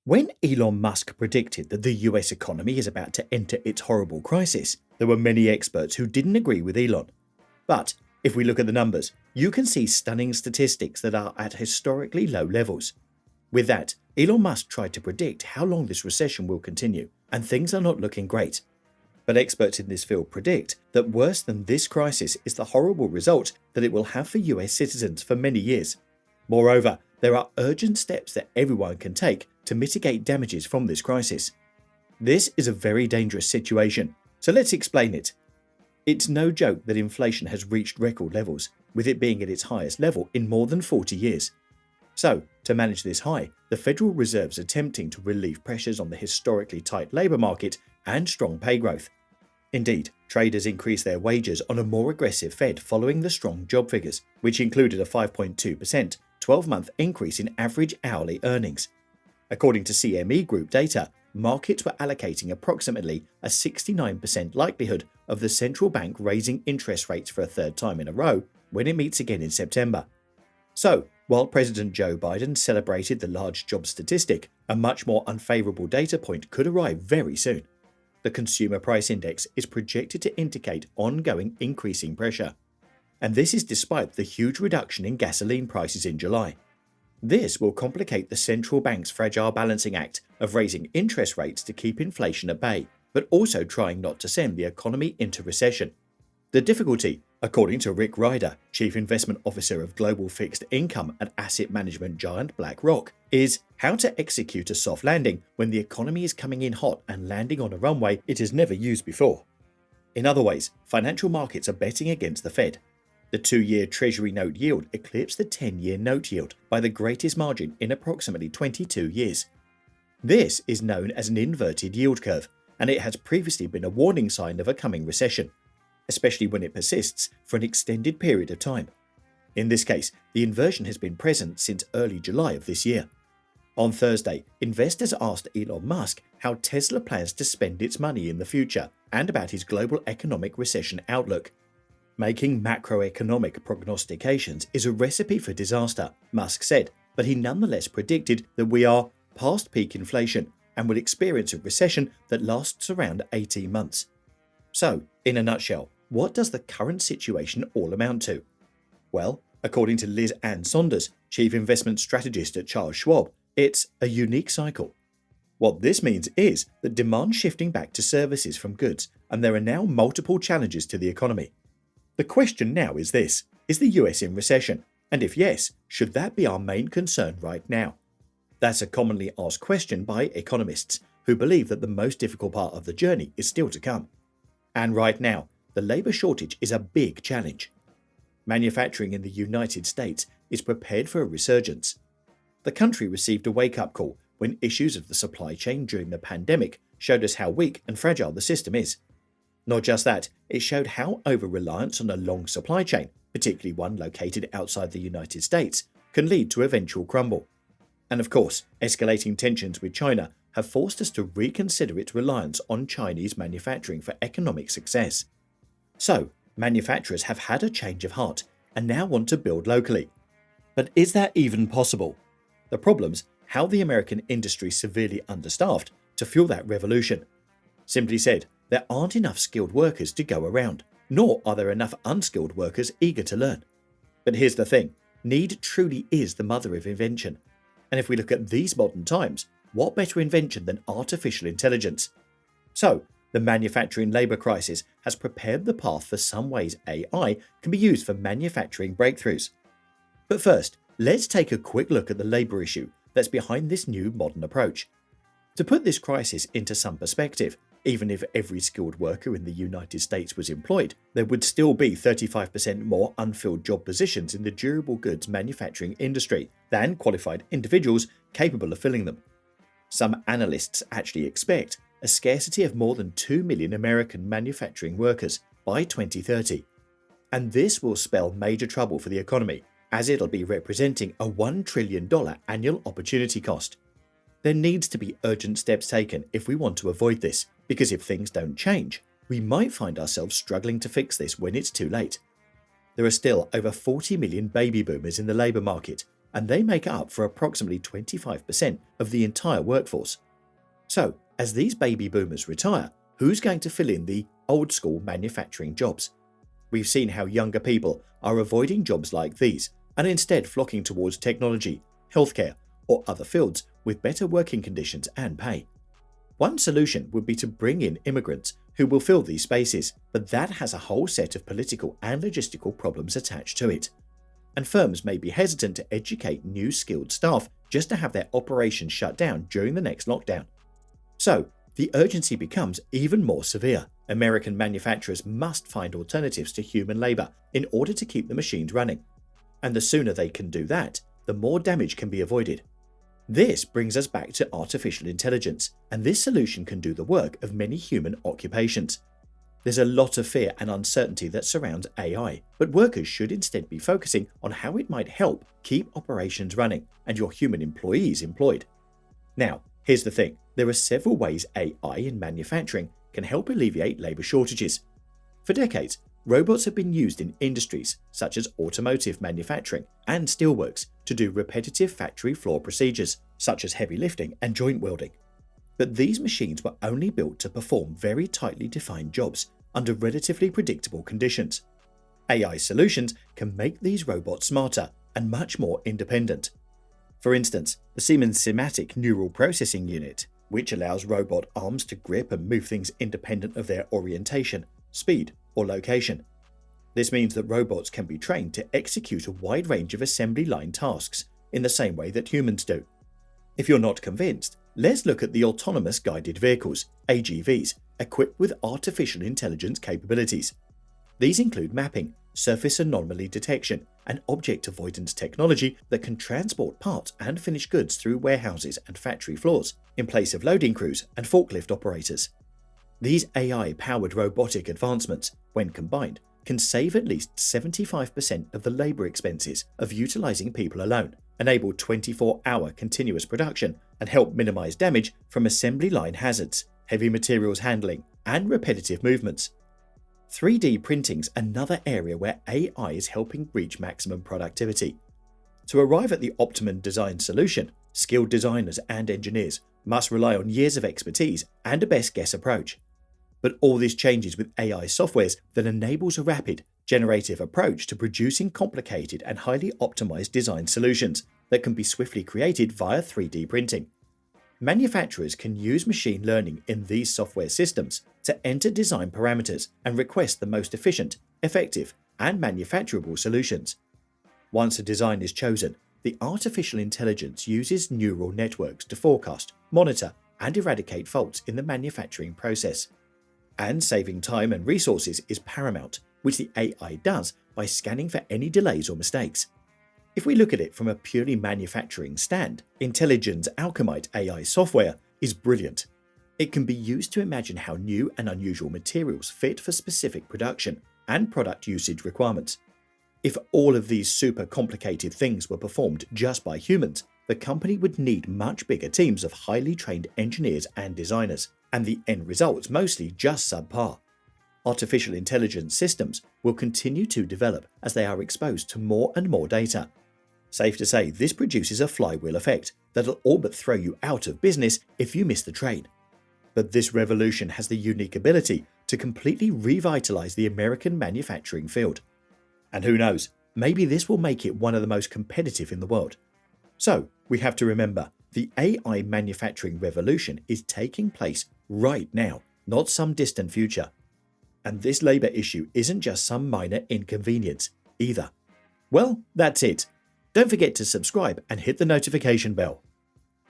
When Elon Musk predicted that the US economy is about to enter its horrible crisis, there were many experts who didn't agree with Elon. But if we look at the numbers, you can see stunning statistics that are at historically low levels. With that, Elon Musk tried to predict how long this recession will continue, and things are not looking great. But experts in this field predict that worse than this crisis is the horrible result that it will have for US citizens for many years. Moreover, there are urgent steps that everyone can take to mitigate damages from this crisis. This is a very dangerous situation, so let's explain it. It's no joke that inflation has reached record levels, with it being at its highest level in more than 40 years. So, to manage this high, the Federal Reserve is attempting to relieve pressures on the historically tight labour market and strong pay growth. Indeed, traders increased their wages on a more aggressive Fed following the strong job figures, which included a 5.2% 12-month increase in average hourly earnings. According to CME Group data, markets were allocating approximately a 69% likelihood of the central bank raising interest rates for a third time in a row when it meets again in September. So, while President Joe Biden celebrated the large job statistic, a much more unfavorable data point could arrive very soon. The Consumer Price Index is projected to indicate ongoing increasing pressure. And this is despite the huge reduction in gasoline prices in July. This will complicate the central bank's fragile balancing act of raising interest rates to keep inflation at bay, but also trying not to send the economy into recession. The difficulty, according to Rick Ryder, Chief Investment Officer of Global Fixed Income at asset management giant BlackRock, is how to execute a soft landing when the economy is coming in hot and landing on a runway it has never used before. In other ways, financial markets are betting against the Fed. The 2-year Treasury note yield eclipsed the 10-year note yield by the greatest margin in approximately 22 years. This is known as an inverted yield curve, and it has previously been a warning sign of a coming recession, especially when it persists for an extended period of time. In this case, the inversion has been present since early July of this year. On Thursday, investors asked Elon Musk how Tesla plans to spend its money in the future and about his global economic recession outlook. Making macroeconomic prognostications is a recipe for disaster, Musk said, but he nonetheless predicted that we are past peak inflation and will experience a recession that lasts around 18 months. So, in a nutshell, what does the current situation all amount to? Well, according to Liz Ann Saunders, Chief Investment Strategist at Charles Schwab, it's a unique cycle. What this means is that demand shifting back to services from goods, and there are now multiple challenges to the economy. The question now is this: is the US in recession? And if yes, should that be our main concern right now? That's a commonly asked question by economists, who believe that the most difficult part of the journey is still to come. And right now, the labour shortage is a big challenge. Manufacturing in the United States is prepared for a resurgence. The country received a wake-up call when issues of the supply chain during the pandemic showed us how weak and fragile the system is. Not just that, it showed how over-reliance on a long supply chain, particularly one located outside the United States, can lead to eventual crumble. And of course, escalating tensions with China have forced us to reconsider its reliance on Chinese manufacturing for economic success. So, manufacturers have had a change of heart and now want to build locally. But is that even possible? The problem's how the American industry is severely understaffed to fuel that revolution. Simply said, there aren't enough skilled workers to go around, nor are there enough unskilled workers eager to learn. But here's the thing, need truly is the mother of invention. And if we look at these modern times, what better invention than artificial intelligence? So, the manufacturing labour crisis has prepared the path for some ways AI can be used for manufacturing breakthroughs. But first, let's take a quick look at the labour issue that's behind this new modern approach. To put this crisis into some perspective, even if every skilled worker in the United States was employed, there would still be 35% more unfilled job positions in the durable goods manufacturing industry than qualified individuals capable of filling them. Some analysts actually expect a scarcity of more than 2 million American manufacturing workers by 2030. And this will spell major trouble for the economy, as it'll be representing a $1 trillion annual opportunity cost. There needs to be urgent steps taken if we want to avoid this, because if things don't change, we might find ourselves struggling to fix this when it's too late. There are still over 40 million baby boomers in the labour market, and they make up for approximately 25% of the entire workforce. So, as these baby boomers retire, who's going to fill in the old-school manufacturing jobs? We've seen how younger people are avoiding jobs like these and instead flocking towards technology, healthcare, or other fields with better working conditions and pay. One solution would be to bring in immigrants who will fill these spaces, but that has a whole set of political and logistical problems attached to it. And firms may be hesitant to educate new skilled staff just to have their operations shut down during the next lockdown. So, the urgency becomes even more severe. American manufacturers must find alternatives to human labor in order to keep the machines running. And the sooner they can do that, the more damage can be avoided. This brings us back to artificial intelligence, and this solution can do the work of many human occupations. There's a lot of fear and uncertainty that surrounds AI, but workers should instead be focusing on how it might help keep operations running and your human employees employed. Now, here's the thing. There are several ways AI in manufacturing can help alleviate labor shortages. For decades, robots have been used in industries such as automotive manufacturing and steelworks to do repetitive factory floor procedures, such as heavy lifting and joint welding. But these machines were only built to perform very tightly defined jobs under relatively predictable conditions. AI solutions can make these robots smarter and much more independent. For instance, the Siemens Simatic Neural Processing Unit, which allows robot arms to grip and move things independent of their orientation, speed, or location. This means that robots can be trained to execute a wide range of assembly line tasks in the same way that humans do. If you're not convinced, let's look at the autonomous guided vehicles, AGVs, equipped with artificial intelligence capabilities. These include mapping, surface anomaly detection, and object avoidance technology that can transport parts and finished goods through warehouses and factory floors, in place of loading crews and forklift operators. These AI-powered robotic advancements, when combined, can save at least 75% of the labor expenses of utilizing people alone, enable 24-hour continuous production, and help minimize damage from assembly line hazards, heavy materials handling, and repetitive movements. 3D printing's another area where AI is helping reach maximum productivity. To arrive at the optimum design solution, skilled designers and engineers must rely on years of expertise and a best guess approach. But all this changes with AI softwares that enables a rapid, generative approach to producing complicated and highly optimized design solutions that can be swiftly created via 3D printing. Manufacturers can use machine learning in these software systems to enter design parameters and request the most efficient, effective, and manufacturable solutions. Once a design is chosen, the artificial intelligence uses neural networks to forecast, monitor, and eradicate faults in the manufacturing process. And saving time and resources is paramount, which the AI does by scanning for any delays or mistakes. If we look at it from a purely manufacturing stand, Intelligent's Alchemite AI software is brilliant. It can be used to imagine how new and unusual materials fit for specific production and product usage requirements. If all of these super complicated things were performed just by humans, the company would need much bigger teams of highly trained engineers and designers, and the end result's mostly just subpar. Artificial intelligence systems will continue to develop as they are exposed to more and more data. Safe to say, this produces a flywheel effect that'll all but throw you out of business if you miss the train. But this revolution has the unique ability to completely revitalize the American manufacturing field. And who knows, maybe this will make it one of the most competitive in the world. So, we have to remember, the AI manufacturing revolution is taking place right now, not some distant future. And this labor issue isn't just some minor inconvenience either. Well, that's it. Don't forget to subscribe and hit the notification bell.